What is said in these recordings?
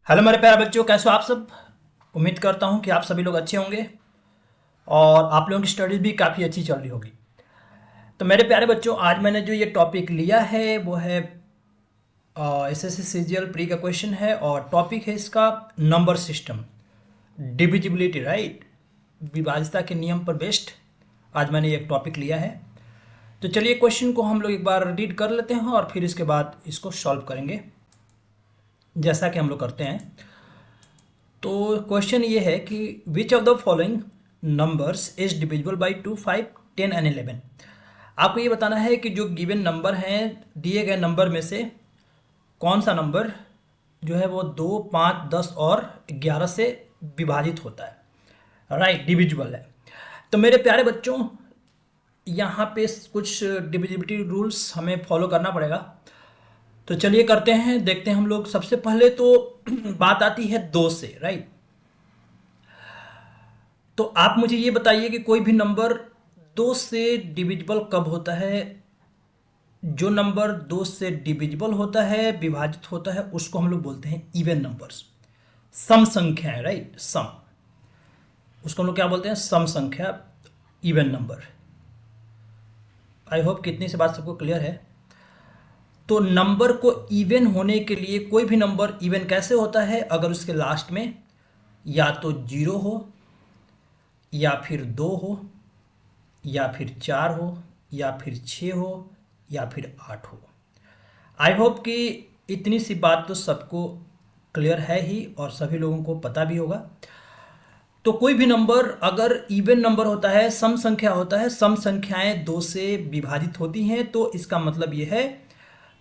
Hello मेरे प्यारे बच्चों, कैसे हो आप सब। उम्मीद करता हूँ कि आप सभी लोग अच्छे होंगे और आप लोगों की स्टडीज़ भी काफ़ी अच्छी चल रही होगी। तो मेरे प्यारे बच्चों, आज मैंने जो ये टॉपिक लिया है वो है एसएससी सीजीएल प्री का क्वेश्चन है और टॉपिक है इसका नंबर सिस्टम, डिविजिबिलिटी, राइट, विभाज्यता के नियम पर बेस्ड आज मैंने ये टॉपिक लिया है। तो चलिए क्वेश्चन को हम लोग एक बार रीड कर लेते हैं और फिर इसके बाद इसको सॉल्व करेंगे जैसा कि हम लोग करते हैं। तो क्वेश्चन ये है कि which of the following numbers is divisible by 2, 5, 10 and 11। आपको ये बताना है कि जो गिवन नंबर हैं, दिए गए नंबर में से कौन सा नंबर जो है वो 2, 5, 10 और 11 से विभाजित होता है, राइट, डिविजिबल है। तो मेरे प्यारे बच्चों, यहाँ पे कुछ डिविजिबिलिटी रूल्स हमें फॉलो करना पड़ेगा। तो चलिए करते हैं, देखते हैं हम लोग। सबसे पहले तो बात आती है 2 से, राइट। तो आप मुझे ये बताइए कि कोई भी नंबर 2 से डिविजिबल कब होता है। जो नंबर 2 से डिविजिबल होता है, विभाजित होता है, उसको हम लोग बोलते हैं इवन नंबर्स, सम संख्याएं, राइट, सम। उसको हम लोग क्या बोलते हैं? सम संख्या, इवन नंबर। आई होप कि इतनी सी बात सबको क्लियर है। तो नंबर को इवन होने के लिए, कोई भी नंबर इवन कैसे होता है? अगर उसके लास्ट में या तो 0 हो, या फिर 2 हो, या फिर 4 हो, या फिर 6 हो, या फिर 8 हो। आई होप कि इतनी सी बात तो सबको क्लियर है ही और सभी लोगों को पता भी होगा। तो कोई भी नंबर अगर इवन नंबर होता है, सम संख्या होता है, सम संख्याएं 2 से विभाजित होती हैं, तो इसका मतलब यह है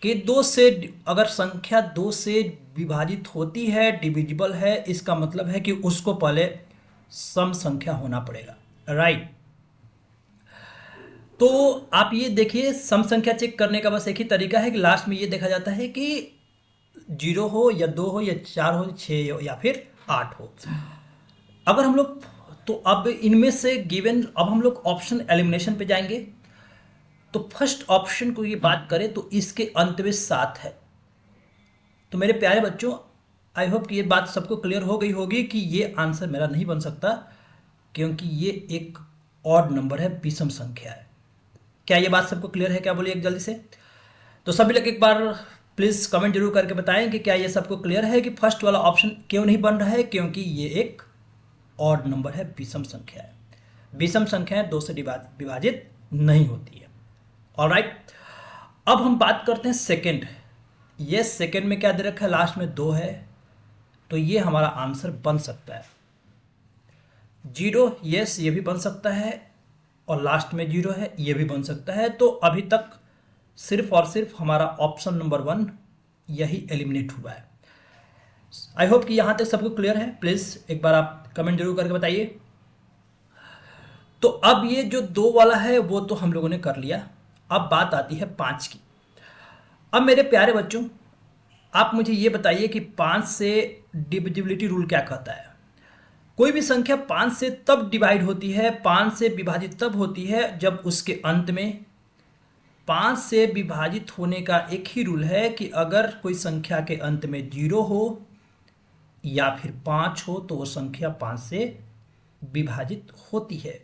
कि 2 से, अगर संख्या 2 से विभाजित होती है, डिविजिबल है, इसका मतलब है कि उसको पहले सम संख्या होना पड़ेगा, राइट। तो आप ये देखिए, सम संख्या चेक करने का बस एक ही तरीका है कि लास्ट में ये देखा जाता है कि 0 हो या 2 हो या 4 हो, 6 हो या फिर 8 हो। अगर हम लोग, तो अब इनमें से गिवन, अब हम लोग ऑप्शन एलिमिनेशन पे जाएंगे। तो फर्स्ट ऑप्शन को ये बात करें तो इसके अंत में 7 है। तो मेरे प्यारे बच्चों, आई होप कि ये बात सबको क्लियर हो गई होगी कि ये आंसर मेरा नहीं बन सकता, क्योंकि ये एक ऑड नंबर है, विषम संख्या है। क्या ये बात सबको क्लियर है? क्या बोलिए एक जल्दी से। तो सभी लोग एक बार प्लीज़ कमेंट जरूर करके बताएं कि क्या ये सबको क्लियर है कि फर्स्ट वाला ऑप्शन क्यों नहीं बन रहा है, क्योंकि ये एक ऑड नंबर है, विषम संख्या है। विषम संख्याएं 2 से विभाजित नहीं होती है। ऑलराइट, अब हम बात करते हैं सेकंड। ये सेकंड में क्या दे रखा है? लास्ट में 2 है, तो ये हमारा आंसर बन सकता है 0। यस, ये भी बन सकता है, और लास्ट में 0 है, ये भी बन सकता है। तो अभी तक सिर्फ और सिर्फ हमारा ऑप्शन नंबर 1 यही एलिमिनेट हुआ है। आई होप कि यहां तक सबको क्लियर है। प्लीज़ एक बार आप कमेंट जरूर करके बताइए। तो अब ये जो 2 वाला है वो तो हम लोगों ने कर लिया। अब बात आती है 5 की। अब मेरे प्यारे बच्चों, आप मुझे ये बताइए कि 5 से डिविजिबिलिटी रूल क्या कहता है। कोई भी संख्या 5 से तब डिवाइड होती है, 5 से विभाजित तब होती है जब उसके अंत में, 5 से विभाजित होने का एक ही रूल है कि अगर कोई संख्या के अंत में 0 हो या फिर 5 हो तो वो संख्या 5 से विभाजित होती है।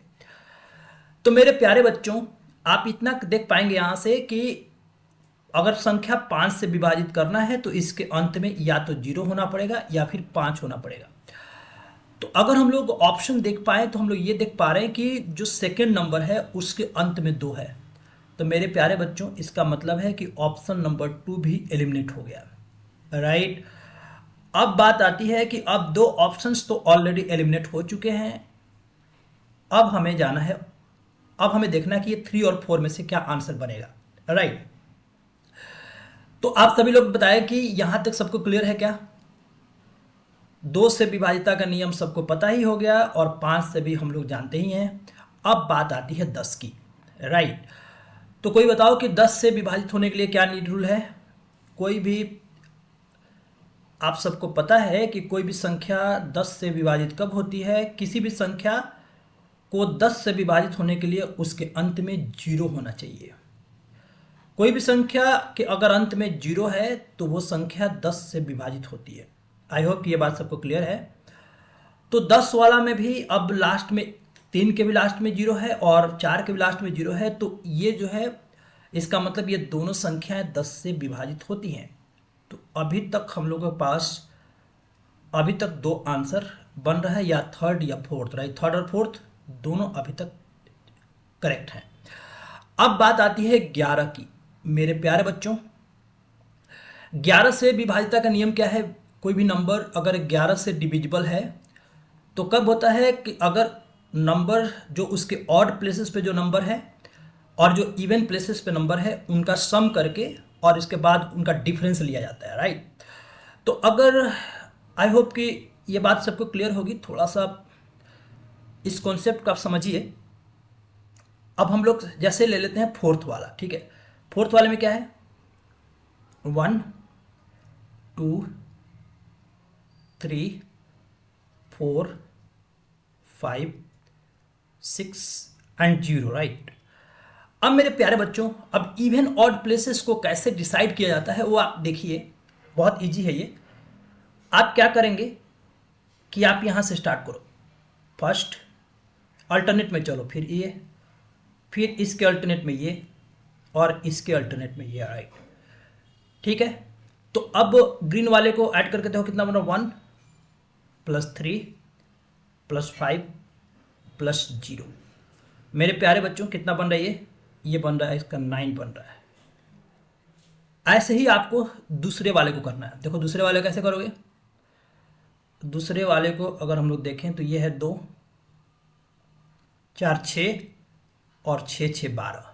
तो मेरे प्यारे बच्चों, आप इतना देख पाएंगे यहां से कि अगर संख्या 5 से विभाजित करना है तो इसके अंत में या तो 0 होना पड़ेगा या फिर 5 होना पड़ेगा। तो अगर हम लोग ऑप्शन देख पाए तो हम लोग ये देख पा रहे हैं कि जो सेकेंड नंबर है उसके अंत में 2 है। तो मेरे प्यारे बच्चों, इसका मतलब है कि ऑप्शन नंबर 2 भी एलिमिनेट हो गया, राइट। अब बात आती है कि अब 2 ऑप्शंस तो ऑलरेडी एलिमिनेट हो चुके हैं। अब हमें जाना है, अब हमें देखना है कि ये 3 और 4 में से क्या आंसर बनेगा, राइट। तो आप सभी लोग बताएं कि यहां तक सबको क्लियर है क्या? 2 से विभाजिता का नियम सबको पता ही हो गया और 5 से भी हम लोग जानते ही हैं। अब बात आती है 10 की, राइट। तो कोई बताओ कि 10 से विभाजित होने के लिए क्या नीड रूल है? कोई भी, आप सबको पता है कि कोई भी संख्या 10 से विभाजित कब होती है? किसी भी संख्या को 10 से विभाजित होने के लिए उसके अंत में 0 होना चाहिए। कोई भी संख्या के अगर अंत में 0 है तो वो संख्या 10 से विभाजित होती है, आई होप कि ये बात सबको क्लियर है। तो 10 वाला में भी अब लास्ट में 3 के भी लास्ट में 0 है और 4 के भी लास्ट में 0 है, तो ये जो है इसका मतलब ये दोनों संख्याएं 10 से विभाजित होती हैं। तो अभी तक हम लोगों के पास अभी तक 2 आंसर बन रहा है, या थर्ड या फोर्थ, राइट, थर्ड और फोर्थ दोनों अभी तक करेक्ट हैं। अब बात आती है 11 की। मेरे प्यारे बच्चों, 11 से विभाजिता का नियम क्या है? कोई भी नंबर अगर 11 से डिविजिबल है तो कब होता है कि अगर नंबर जो उसके ऑड प्लेसेस पे जो नंबर है और जो इवन प्लेसेस पे नंबर है उनका सम करके और इसके बाद उनका डिफरेंस लिया जाता है, राइट। तो अगर आई होप कि ये बात सबको क्लियर होगी, थोड़ा सा इस कॉन्सेप्ट को आप समझिए। अब हम लोग जैसे ले लेते हैं फोर्थ वाला, ठीक है। फोर्थ वाले में क्या है? 1 2 3 4 5 6 एंड 0, राइट। अब मेरे प्यारे बच्चों, अब इवन ऑड प्लेसेस को कैसे डिसाइड किया जाता है वो आप देखिए, बहुत इजी है ये। आप क्या करेंगे कि आप यहाँ से स्टार्ट करो, फर्स्ट अल्टरनेट में चलो, फिर ये, फिर इसके अल्टरनेट में ये और इसके अल्टरनेट में ये, राइट, ठीक है। तो अब ग्रीन वाले को ऐड करके देखो कितना बन रहा है? 1 + 3 + 5 + 0। मेरे प्यारे बच्चों कितना बन रहा है ये बन रहा है, इसका 9 बन रहा है। ऐसे ही आपको दूसरे वाले को करना है। देखो दूसरे वाले कैसे करोगे? दूसरे वाले को अगर हम लोग देखें तो ये है 2 4 6 और 6 6 12।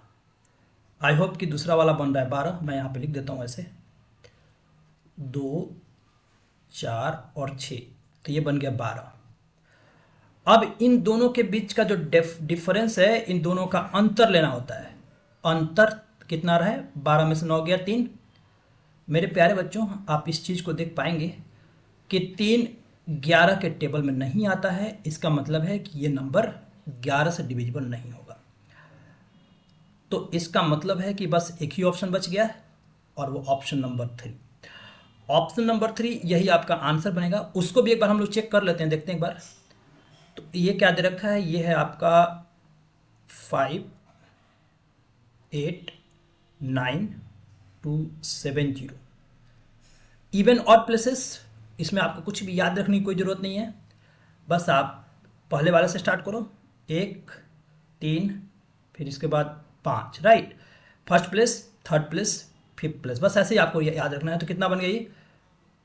आई होप कि दूसरा वाला बन रहा है 12। मैं यहाँ पे लिख देता हूँ ऐसे 2 4 और 6, तो ये बन गया 12। अब इन दोनों के बीच का जो डिफरेंस है, इन दोनों का अंतर लेना होता है। अंतर कितना रहा है? 12 में से 9 गया 3। मेरे प्यारे बच्चों, आप इस चीज़ को देख पाएंगे कि 3 11 के टेबल में नहीं आता है। इसका मतलब है कि ये नंबर 11 से डिविजिबल नहीं होगा। तो इसका मतलब है कि बस एक ही ऑप्शन बच गया और वो ऑप्शन नंबर 3। ऑप्शन नंबर 3 यही आपका आंसर बनेगा। उसको भी एक बार हम लोग चेक कर लेते हैं, देखते हैं एक बार। तो ये क्या दे रखा है? ये है आपका 5 8 9 2 7 0। इवन ऑड प्लेसेस, इसमें आपको कुछ भी याद रखने की कोई ज़रूरत नहीं है। बस आप पहले वाले से स्टार्ट करो, 1 3 फिर इसके बाद 5, right. First place, third place, fifth place, बस ऐसे ही आपको याद रखना है। तो कितना बन गई?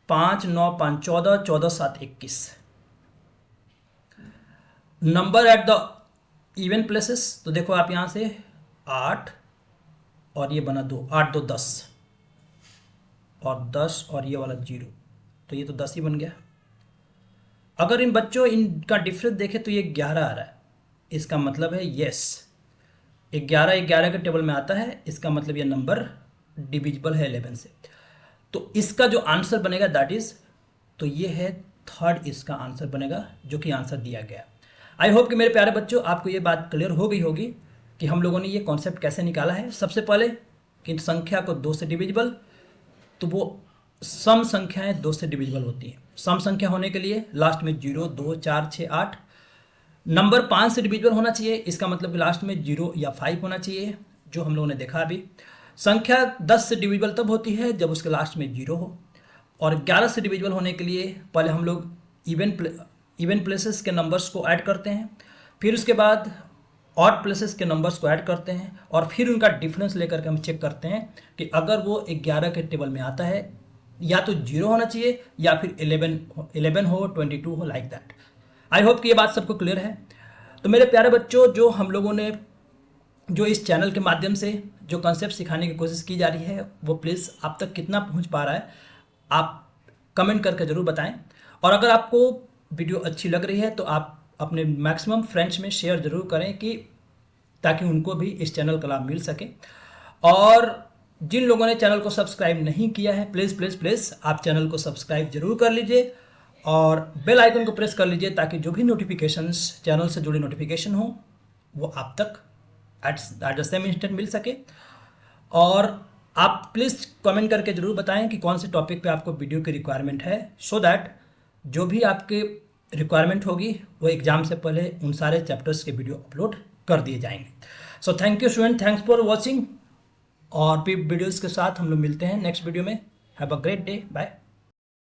5 9 5 14, 14 7 21। Number at the even places, तो देखो आप यहाँ से 8 और ये बना 2, 8 2 10 और 10 और ये वाला 0, तो ये तो 10 ही बन गया। अगर इन बच्चों इनका डिफरेंस देखें तो ये 11 आ रहा है। इसका मतलब है यस, 11 11 के टेबल में आता है। इसका मतलब ये नंबर डिविजिबल है 11 से। तो इसका जो आंसर बनेगा दैट इज, तो ये है थर्ड इसका आंसर बनेगा, जो कि आंसर दिया गया। आई होप कि मेरे प्यारे बच्चों आपको ये बात क्लियर हो गई होगी कि हम लोगों ने ये कॉन्सेप्ट कैसे निकाला है। सबसे पहले कि संख्या को 2 से डिविजिबल, तो वो सम संख्याएं 2 से डिविजिबल होती हैं। सम संख्या होने के लिए लास्ट में 0 2 4 6 8। नंबर 5 से डिविजिबल होना चाहिए, इसका मतलब लास्ट में 0 या 5 होना चाहिए, जो हम लोगों ने देखा अभी। संख्या 10 से डिविजिबल तब होती है जब उसके लास्ट में 0 हो। और 11 से डिविजिबल होने के लिए पहले हम लोग इवन प्लेसेस के नंबर्स को ऐड करते हैं, फिर उसके बाद ऑड प्लेसेस के नंबर्स को ऐड करते हैं और फिर उनका डिफरेंस लेकर के हम चेक करते हैं कि अगर वो 11 के टेबल में आता है या तो 0 होना चाहिए या फिर 11 हो, 22 हो, लाइक दैट। आई होप कि ये बात सबको क्लियर है। तो मेरे प्यारे बच्चों, जो हम लोगों ने जो इस चैनल के माध्यम से जो कंसेप्ट सिखाने की कोशिश की जा रही है, वो प्लीज़ आप तक कितना पहुंच पा रहा है आप कमेंट करके ज़रूर बताएं। और अगर आपको वीडियो अच्छी लग रही है तो आप अपने मैक्सिमम फ्रेंड्स में शेयर ज़रूर करें, कि ताकि उनको भी इस चैनल का लाभ मिल सके। और जिन लोगों ने चैनल को सब्सक्राइब नहीं किया है, प्लीज़ प्लीज़ प्लीज़ आप चैनल को सब्सक्राइब जरूर कर लीजिए और बेल आइकन को प्रेस कर लीजिए, ताकि जो भी नोटिफिकेशंस, चैनल से जुड़े नोटिफिकेशन हो, वो आप तक एट द सेम इंस्टेंट मिल सके। और आप प्लीज़ कमेंट करके ज़रूर बताएं कि कौन से टॉपिक पे आपको वीडियो की रिक्वायरमेंट है, सो दैट जो भी आपके रिक्वायरमेंट होगी वो एग्ज़ाम से पहले उन सारे चैप्टर्स के वीडियो अपलोड कर दिए जाएंगे। So thank you student, thanks for watching. और भी वीडियोज़ के साथ हम लोग मिलते हैं नेक्स्ट वीडियो में। Have a great day, bye.